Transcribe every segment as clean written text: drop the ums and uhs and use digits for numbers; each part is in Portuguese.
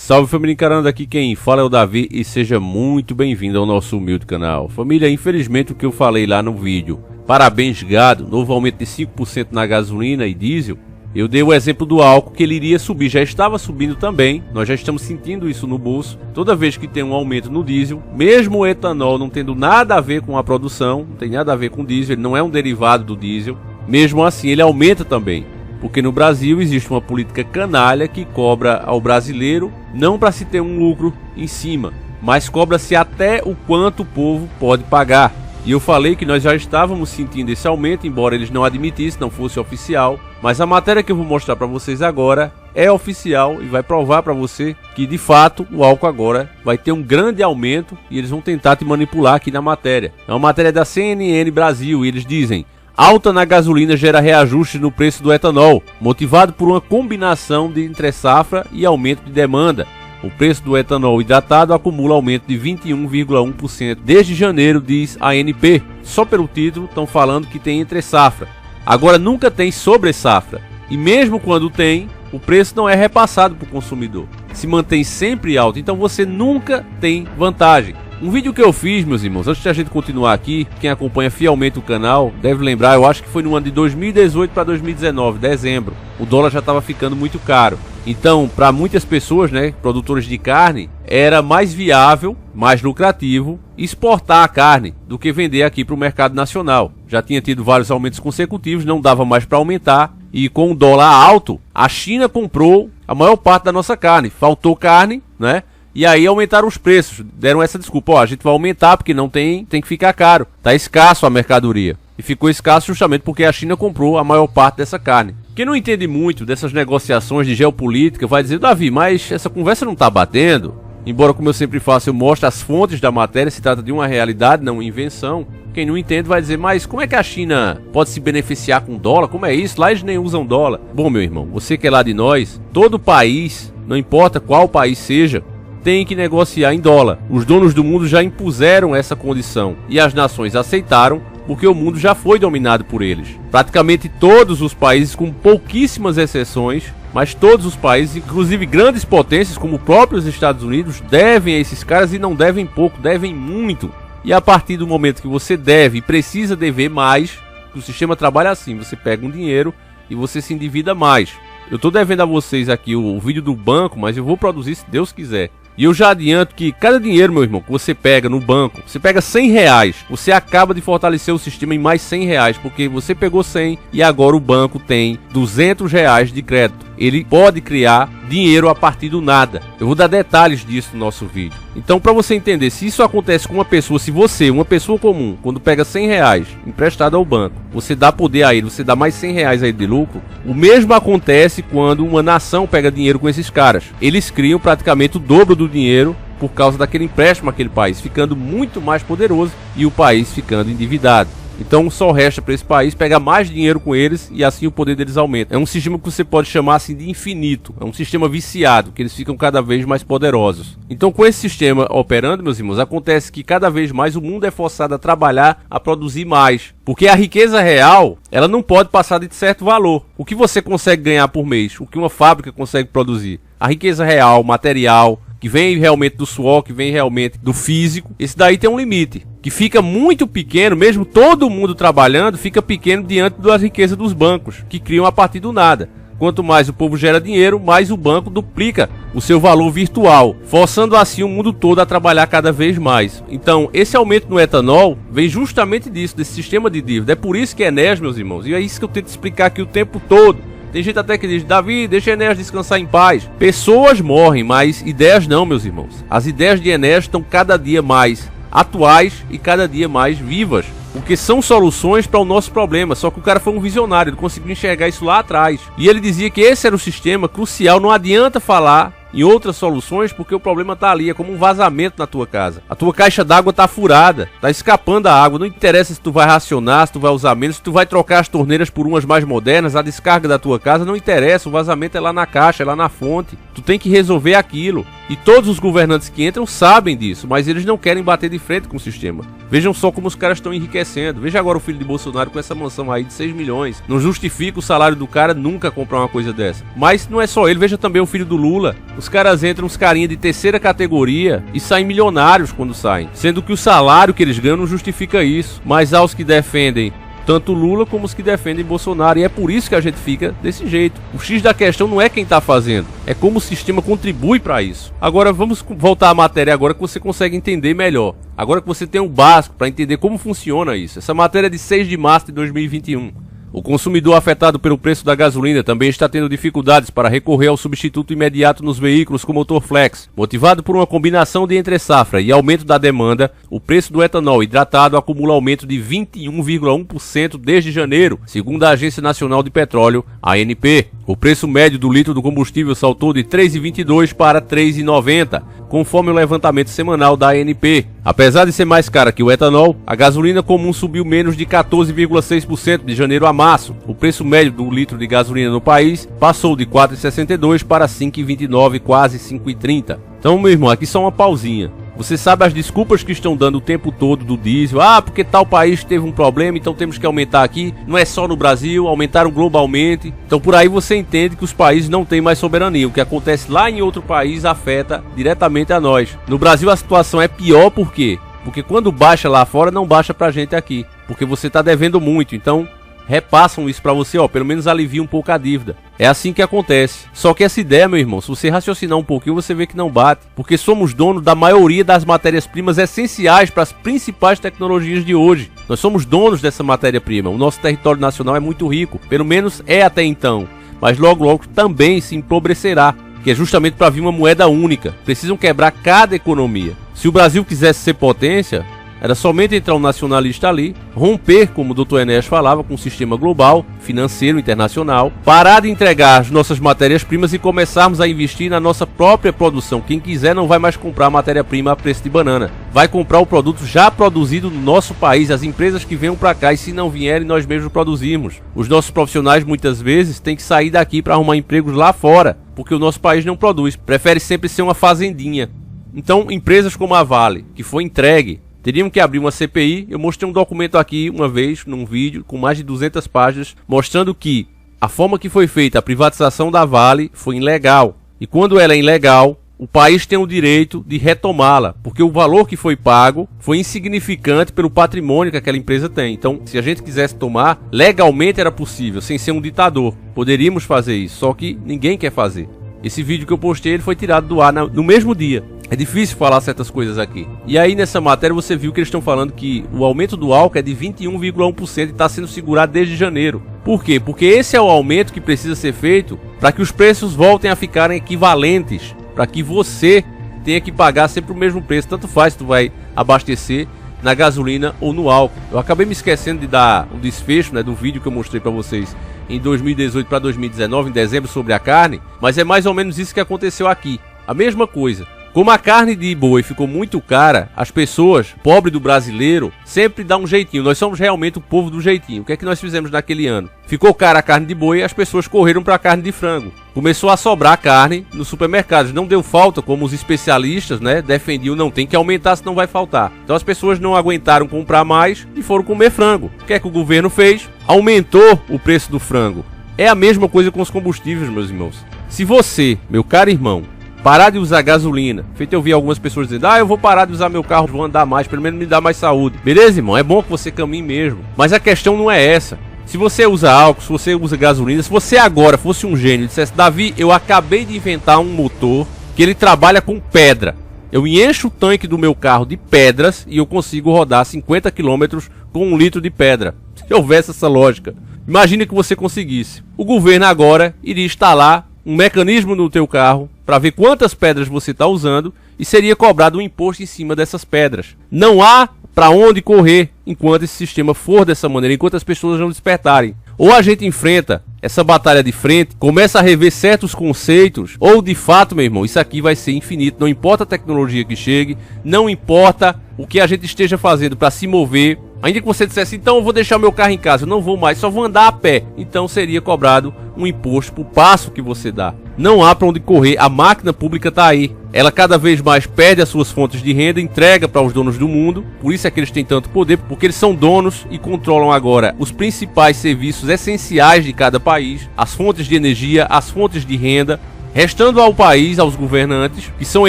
Salve família encarando, aqui quem fala é o Davi e seja muito bem-vindo ao nosso humilde canal. Família, infelizmente o que eu falei lá no vídeo, parabéns gado, novo aumento de 5% na gasolina e diesel, eu dei o exemplo do álcool que ele iria subir, já estava subindo também, nós já estamos sentindo isso no bolso, toda vez que tem um aumento no diesel, mesmo o etanol não tendo nada a ver com a produção, não tem nada a ver com o diesel, ele não é um derivado do diesel, mesmo assim ele aumenta também. Porque no Brasil existe uma política canalha que cobra ao brasileiro não para se ter um lucro em cima, mas cobra-se até o quanto o povo pode pagar. E eu falei que nós já estávamos sentindo esse aumento, embora eles não admitissem, não fosse oficial. Mas a matéria que eu vou mostrar para vocês agora é oficial e vai provar para você que de fato o álcool agora vai ter um grande aumento e eles vão tentar te manipular aqui na matéria. É uma matéria da CNN Brasil e eles dizem: alta na gasolina gera reajuste no preço do etanol, motivado por uma combinação de entre-safra e aumento de demanda. O preço do etanol hidratado acumula aumento de 21,1% desde janeiro, diz a ANP. Só pelo título estão falando que tem entre-safra. Agora nunca tem sobre-safra. E mesmo quando tem, o preço não é repassado para o consumidor. Se mantém sempre alto, então você nunca tem vantagem. Um vídeo que eu fiz, meus irmãos, antes de a gente continuar aqui, quem acompanha fielmente o canal deve lembrar, eu acho que foi no ano de 2018 para 2019, dezembro, o dólar já estava ficando muito caro. Então, para muitas pessoas, né, produtores de carne, era mais viável, mais lucrativo exportar a carne do que vender aqui para o mercado nacional. Já tinha tido vários aumentos consecutivos, não dava mais para aumentar, e com o dólar alto, a China comprou a maior parte da nossa carne. Faltou carne, né? E aí aumentaram os preços, deram essa desculpa, ó, a gente vai aumentar porque não tem que ficar caro, tá escasso a mercadoria. E ficou escasso justamente porque a China comprou a maior parte dessa carne. Quem não entende muito dessas negociações de geopolítica vai dizer: Davi, mas essa conversa não tá batendo? Embora, como eu sempre faço, eu mostro as fontes da matéria, se trata de uma realidade, não uma invenção. Quem não entende vai dizer: mas como é que a China pode se beneficiar com dólar? Como é isso? Lá eles nem usam dólar. Bom, meu irmão, você que é lá de nós, todo país, não importa qual país seja, tem que negociar em dólar. Os donos do mundo já impuseram essa condição e as nações aceitaram porque o mundo já foi dominado por eles. Praticamente todos os países, com pouquíssimas exceções, mas todos os países, inclusive grandes potências como os próprios Estados Unidos, devem a esses caras e não devem pouco, devem muito. E a partir do momento que você deve e precisa dever mais, o sistema trabalha assim, você pega um dinheiro e você se endivida mais. Eu estou devendo a vocês aqui o vídeo do banco, mas eu vou produzir se Deus quiser. E eu já adianto que cada dinheiro, meu irmão, que você pega no banco, você pega R$100, você acaba de fortalecer o sistema em mais R$100, porque você pegou 100 e agora o banco tem R$200 de crédito. Ele pode criar dinheiro a partir do nada. Eu vou dar detalhes disso no nosso vídeo. Então, para você entender, se isso acontece com uma pessoa, se você, uma pessoa comum, quando pega R$100 emprestado ao banco, você dá poder a ele, você dá mais R$100 a ele de lucro, o mesmo acontece quando uma nação pega dinheiro com esses caras. Eles criam praticamente o dobro do dinheiro por causa daquele empréstimo àquele país, ficando muito mais poderoso e o país ficando endividado. Então só resta para esse país pegar mais dinheiro com eles e assim o poder deles aumenta. É um sistema que você pode chamar assim de infinito. É um sistema viciado, que eles ficam cada vez mais poderosos. Então com esse sistema operando, meus irmãos, acontece que cada vez mais o mundo é forçado a trabalhar, a produzir mais. Porque a riqueza real, ela não pode passar de certo valor. O que você consegue ganhar por mês? O que uma fábrica consegue produzir? A riqueza real, material, que vem realmente do suor, que vem realmente do físico, esse daí tem um limite, que fica muito pequeno, mesmo todo mundo trabalhando, fica pequeno diante da riqueza dos bancos, que criam a partir do nada. Quanto mais o povo gera dinheiro, mais o banco duplica o seu valor virtual, forçando assim o mundo todo a trabalhar cada vez mais. Então, esse aumento no etanol vem justamente disso, desse sistema de dívida. É por isso que é Enéas, meus irmãos, e é isso que eu tento explicar aqui o tempo todo. Tem gente até que diz: Davi, deixa Enéas descansar em paz. Pessoas morrem, mas ideias não, meus irmãos. As ideias de Enéas estão cada dia mais atuais e cada dia mais vivas, porque são soluções para o nosso problema. Só que o cara foi um visionário, ele conseguiu enxergar isso lá atrás. E ele dizia que esse era o sistema crucial, não adianta falar em outras soluções, porque o problema tá ali, é como um vazamento na tua casa. A tua caixa d'água tá furada, tá escapando a água, não interessa se tu vai racionar, se tu vai usar menos, se tu vai trocar as torneiras por umas mais modernas, a descarga da tua casa não interessa, o vazamento é lá na caixa, é lá na fonte. Tu tem que resolver aquilo. E todos os governantes que entram sabem disso, mas eles não querem bater de frente com o sistema. Vejam só como os caras estão enriquecendo. Veja agora o filho de Bolsonaro com essa mansão aí de 6 milhões. Não justifica o salário do cara nunca comprar uma coisa dessa. Mas não é só ele, veja também o filho do Lula. Os caras entram, uns carinha de terceira categoria e saem milionários quando saem. Sendo que o salário que eles ganham não justifica isso. Mas há os que defendem tanto Lula como os que defendem Bolsonaro, e é por isso que a gente fica desse jeito. O X da questão não é quem está fazendo, é como o sistema contribui para isso. Agora vamos voltar à matéria agora que você consegue entender melhor. Agora que você tem o básico para entender como funciona isso. Essa matéria é de 6 de março de 2021. O consumidor afetado pelo preço da gasolina também está tendo dificuldades para recorrer ao substituto imediato nos veículos com motor flex. Motivado por uma combinação de entre-safra e aumento da demanda, o preço do etanol hidratado acumula aumento de 21,1% desde janeiro, segundo a Agência Nacional de Petróleo, ANP. O preço médio do litro do combustível saltou de R$ 3,22 para R$ 3,90, conforme o levantamento semanal da ANP. Apesar de ser mais cara que o etanol, a gasolina comum subiu menos de 14,6% de janeiro a março. O preço médio do litro de gasolina no país passou de R$ 4,62 para R$ 5,29, quase R$ 5,30. Então, meu irmão, aqui só uma pausinha. Você sabe as desculpas que estão dando o tempo todo do diesel. Ah, porque tal país teve um problema, então temos que aumentar aqui. Não é só no Brasil, aumentaram globalmente. Então por aí você entende que os países não têm mais soberania. O que acontece lá em outro país afeta diretamente a nós. No Brasil a situação é pior, por quê? Porque quando baixa lá fora, não baixa pra gente aqui. Porque você tá devendo muito, então repassam isso pra você, ó, pelo menos alivia um pouco a dívida. É assim que acontece. Só que essa ideia, meu irmão, se você raciocinar um pouquinho, você vê que não bate. Porque somos donos da maioria das matérias-primas essenciais para as principais tecnologias de hoje. Nós somos donos dessa matéria-prima. O nosso território nacional é muito rico. Pelo menos é até então. Mas logo, logo também se empobrecerá. Que é justamente para vir uma moeda única. Precisam quebrar cada economia. Se o Brasil quisesse ser potência, era somente entrar um nacionalista ali, romper, como o Dr. Enéas falava, com o sistema global, financeiro, internacional, parar de entregar as nossas matérias-primas e começarmos a investir na nossa própria produção. Quem quiser não vai mais comprar matéria-prima a preço de banana. Vai comprar o produto já produzido no nosso país, as empresas que venham para cá, e se não vierem, nós mesmos produzimos. Os nossos profissionais muitas vezes têm que sair daqui para arrumar empregos lá fora, porque o nosso país não produz. Prefere sempre ser uma fazendinha. Então, empresas como a Vale, que foi entregue, teriam que abrir uma CPI. Eu mostrei um documento aqui uma vez, num vídeo, com mais de 200 páginas, mostrando que a forma que foi feita a privatização da Vale foi ilegal. E quando ela é ilegal, o país tem o direito de retomá-la, porque o valor que foi pago foi insignificante pelo patrimônio que aquela empresa tem. Então, se a gente quisesse tomar, legalmente era possível, sem ser um ditador. Poderíamos fazer isso, só que ninguém quer fazer. Esse vídeo que eu postei, ele foi tirado do ar no mesmo dia. É difícil falar certas coisas aqui. E aí nessa matéria você viu que eles estão falando que o aumento do álcool é de 21,1% e está sendo segurado desde janeiro. Por quê? Porque esse é o aumento que precisa ser feito para que os preços voltem a ficarem equivalentes. Para que você tenha que pagar sempre o mesmo preço. Tanto faz se tu vai abastecer na gasolina ou no álcool. Eu acabei me esquecendo de dar o desfecho, né, do vídeo que eu mostrei para vocês em 2018 para 2019, em dezembro, sobre a carne. Mas é mais ou menos isso que aconteceu aqui. A mesma coisa. Como a carne de boi ficou muito cara, as pessoas, pobre do brasileiro, sempre dá um jeitinho. Nós somos realmente o povo do jeitinho. O que é que nós fizemos naquele ano? Ficou cara a carne de boi e as pessoas correram para a carne de frango. Começou a sobrar carne nos supermercados. Não deu falta, como os especialistas, né, defendiam, não tem que aumentar, senão vai faltar. Então as pessoas não aguentaram comprar mais e foram comer frango. O que é que o governo fez? Aumentou o preço do frango. É a mesma coisa com os combustíveis, meus irmãos. Se você, meu caro irmão, parar de usar gasolina, feito eu vi algumas pessoas dizendo, eu vou parar de usar meu carro, vou andar mais, pelo menos me dá mais saúde. Beleza, irmão, é bom que você caminhe mesmo. Mas a questão não é essa. Se você usa álcool, se você usa gasolina, se você agora fosse um gênio e dissesse, Davi, eu acabei de inventar um motor que ele trabalha com pedra. Eu encho o tanque do meu carro de pedras e eu consigo rodar 50 km com 1 litro de pedra. Se houvesse essa lógica. Imagine que você conseguisse. O governo agora iria instalar um mecanismo no teu carro para ver quantas pedras você está usando e seria cobrado um imposto em cima dessas pedras. Não há para onde correr enquanto esse sistema for dessa maneira, enquanto as pessoas não despertarem. Ou a gente enfrenta essa batalha de frente, começa a rever certos conceitos, ou de fato, meu irmão, isso aqui vai ser infinito. Não importa a tecnologia que chegue, não importa o que a gente esteja fazendo para se mover, Ainda que você dissesse, então eu vou deixar meu carro em casa, eu não vou mais, só vou andar a pé. Então seria cobrado um imposto por passo que você dá. Não há para onde correr, a máquina pública está aí. Ela cada vez mais perde as suas fontes de renda, entrega para os donos do mundo. Por isso é que eles têm tanto poder, porque eles são donos e controlam agora os principais serviços essenciais de cada país, as fontes de energia, as fontes de renda, restando ao país, aos governantes, que são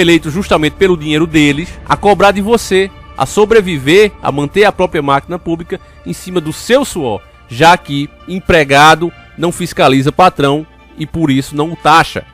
eleitos justamente pelo dinheiro deles, a cobrar de você, a sobreviver, a manter a própria máquina pública em cima do seu suor, já que empregado não fiscaliza patrão e por isso não o taxa.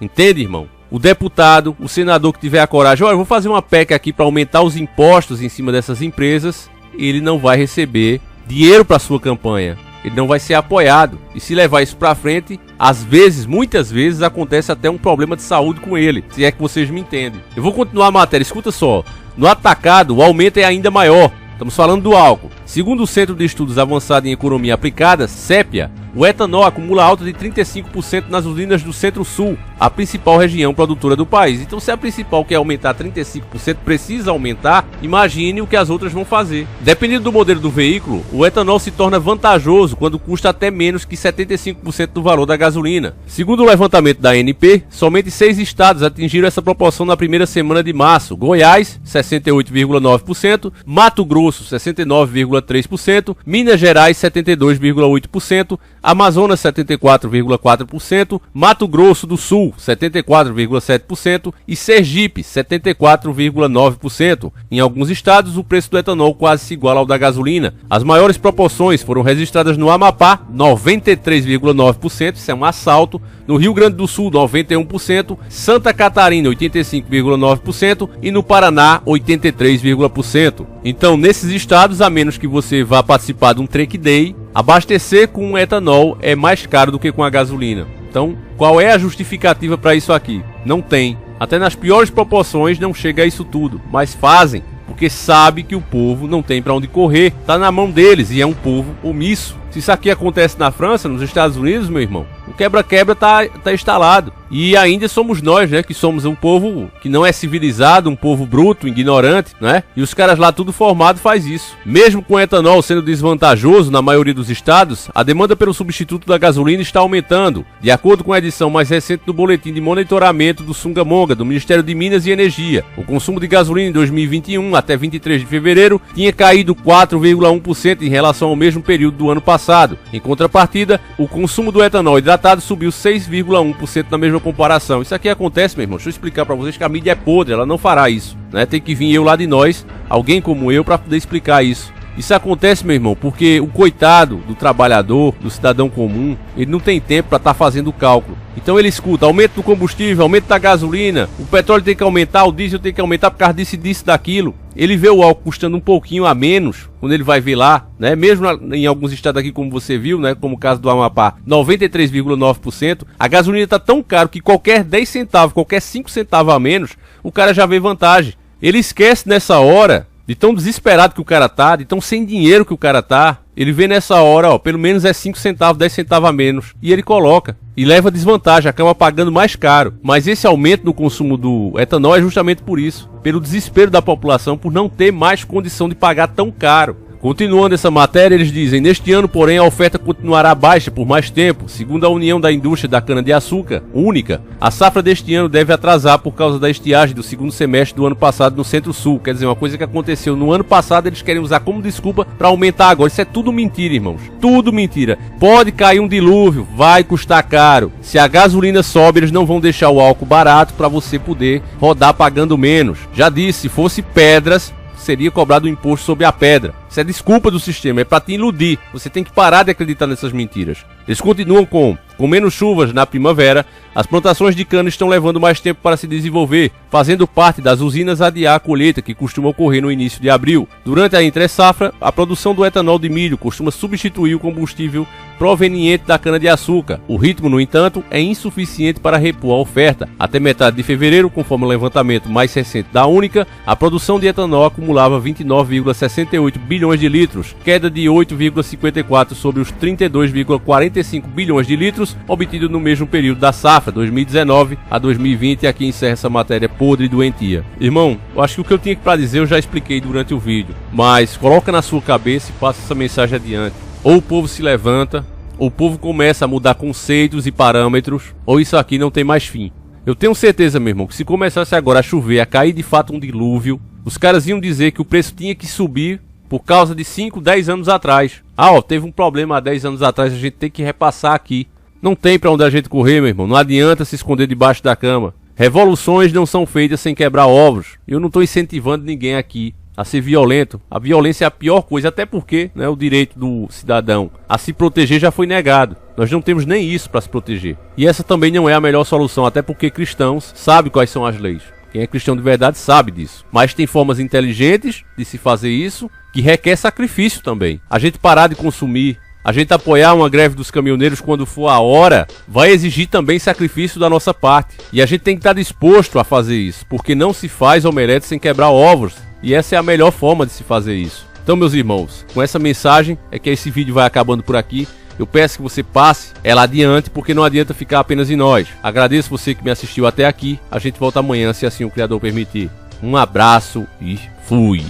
Entende, irmão? O deputado, o senador que tiver a coragem, olha, eu vou fazer uma PEC aqui para aumentar os impostos em cima dessas empresas, ele não vai receber dinheiro para sua campanha. Ele não vai ser apoiado. E se levar isso para frente, às vezes, muitas vezes, acontece até um problema de saúde com ele. Se é que vocês me entendem. Eu vou continuar a matéria, escuta só. No atacado, o aumento é ainda maior. Estamos falando do álcool. Segundo o Centro de Estudos Avançados em Economia Aplicada, CEPIA, o etanol acumula alta de 35% nas usinas do Centro-Sul, a principal região produtora do país. Então, se a principal quer aumentar 35%, precisa aumentar, imagine o que as outras vão fazer. Dependendo do modelo do veículo, o etanol se torna vantajoso quando custa até menos que 75% do valor da gasolina. Segundo o levantamento da ANP, somente 6 estados atingiram essa proporção na primeira semana de março. Goiás, 68,9%, Mato Grosso, 69,3%, Minas Gerais, 72,8%, Amazonas 74,4%, Mato Grosso do Sul 74,7% e Sergipe 74,9%. Em alguns estados, o preço do etanol quase se iguala ao da gasolina. As maiores proporções foram registradas no Amapá, 93,9%, isso é um assalto. No Rio Grande do Sul, 91%, Santa Catarina, 85,9% e no Paraná, 83,%. Então, nesses estados, a menos que você vá participar de um track day, abastecer com o etanol é mais caro do que com a gasolina. Então, qual é a justificativa para isso aqui? Não tem. Até nas piores proporções não chega a isso tudo, mas fazem, porque sabe que o povo não tem para onde correr, tá na mão deles e é um povo omisso. Se isso aqui acontece na França, nos Estados Unidos, meu irmão, o quebra-quebra tá instalado. E ainda somos nós, né, que somos um povo que não é civilizado, um povo bruto, ignorante, né? E os caras lá tudo formado faz isso. Mesmo com o etanol sendo desvantajoso na maioria dos estados, a demanda pelo substituto da gasolina está aumentando. De acordo com a edição mais recente do Boletim de Monitoramento do Sungamonga, do Ministério de Minas e Energia, o consumo de gasolina em 2021 até 23 de fevereiro tinha caído 4,1% em relação ao mesmo período do ano passado. Em contrapartida, o consumo do etanol hidratado subiu 6,1% na mesma comparação. Isso aqui acontece, meu irmão, deixa eu explicar para vocês que a mídia é podre, ela não fará isso, né? Tem que vir eu lá de nós, alguém como eu, para poder explicar isso. Isso acontece, meu irmão, porque o coitado do trabalhador, do cidadão comum, ele não tem tempo para estar fazendo o cálculo. Então ele escuta aumento do combustível, aumento da gasolina, o petróleo tem que aumentar, o diesel tem que aumentar por causa disso, daquilo. Ele vê o álcool custando um pouquinho a menos, quando ele vai ver lá, né? Mesmo em alguns estados aqui, como você viu, né? Como o caso do Amapá, 93,9%. A gasolina está tão caro que qualquer 10 centavos, qualquer 5 centavos a menos, o cara já vê vantagem. Ele esquece nessa hora, de tão desesperado que o cara tá, de tão sem dinheiro que o cara tá, ele vê nessa hora, ó, pelo menos é 5 centavos, 10 centavos a menos, e ele coloca, e leva desvantagem, acaba pagando mais caro. Mas esse aumento no consumo do etanol é justamente por isso, pelo desespero da população, por não ter mais condição de pagar tão caro. Continuando essa matéria, eles dizem: neste ano, porém, a oferta continuará baixa por mais tempo. Segundo a União da Indústria da Cana-de-Açúcar, única, a safra deste ano deve atrasar por causa da estiagem do segundo semestre do ano passado no Centro-Sul. Quer dizer, uma coisa que aconteceu no ano passado, eles querem usar como desculpa para aumentar agora. Isso é tudo mentira, irmãos. Tudo mentira. Pode cair um dilúvio, vai custar caro. Se a gasolina sobe, eles não vão deixar o álcool barato para você poder rodar pagando menos. Já disse, se fosse pedras, seria cobrado um imposto sobre a pedra. Isso é desculpa do sistema, é para te iludir. Você tem que parar de acreditar nessas mentiras. Eles continuam com menos chuvas na primavera, as plantações de cana estão levando mais tempo para se desenvolver, fazendo parte das usinas adiar a colheita que costuma ocorrer no início de abril. Durante a entre-safra, a produção do etanol de milho costuma substituir o combustível proveniente da cana-de-açúcar. O ritmo, no entanto, é insuficiente para repor a oferta. Até metade de fevereiro, conforme o levantamento mais recente da Única, a produção de etanol acumulava 29,68 bilhões de litros, queda de 8,54 sobre os 32,45 bilhões de litros litros obtido no mesmo período da safra, 2019 a 2020, e aqui encerra essa matéria podre e doentia. Irmão, eu acho que o que eu tinha para dizer eu já expliquei durante o vídeo, mas coloca na sua cabeça e passa essa mensagem adiante. Ou o povo se levanta, ou o povo começa a mudar conceitos e parâmetros, ou isso aqui não tem mais fim. Eu tenho certeza, meu irmão, que se começasse agora a chover, a cair de fato um dilúvio, os caras iam dizer que o preço tinha que subir por causa de 5, 10 anos atrás. Teve um problema há 10 anos atrás, a gente tem que repassar aqui. Não tem pra onde a gente correr, meu irmão. Não adianta se esconder debaixo da cama. Revoluções não são feitas sem quebrar ovos. Eu não estou incentivando ninguém aqui a ser violento. A violência é a pior coisa, até porque, né, o direito do cidadão a se proteger já foi negado. Nós não temos nem isso para se proteger. E essa também não é a melhor solução, até porque cristãos sabem quais são as leis. Quem é cristão de verdade sabe disso. Mas tem formas inteligentes de se fazer isso, que requer sacrifício também. A gente parar de consumir, a gente apoiar uma greve dos caminhoneiros quando for a hora, vai exigir também sacrifício da nossa parte. E a gente tem que estar disposto a fazer isso, porque não se faz omelete sem quebrar ovos. E essa é a melhor forma de se fazer isso. Então, meus irmãos, com essa mensagem é que esse vídeo vai acabando por aqui. Eu peço que você passe ela adiante, porque não adianta ficar apenas em nós. Agradeço você que me assistiu até aqui. A gente volta amanhã, se assim o Criador permitir. Um abraço e fui!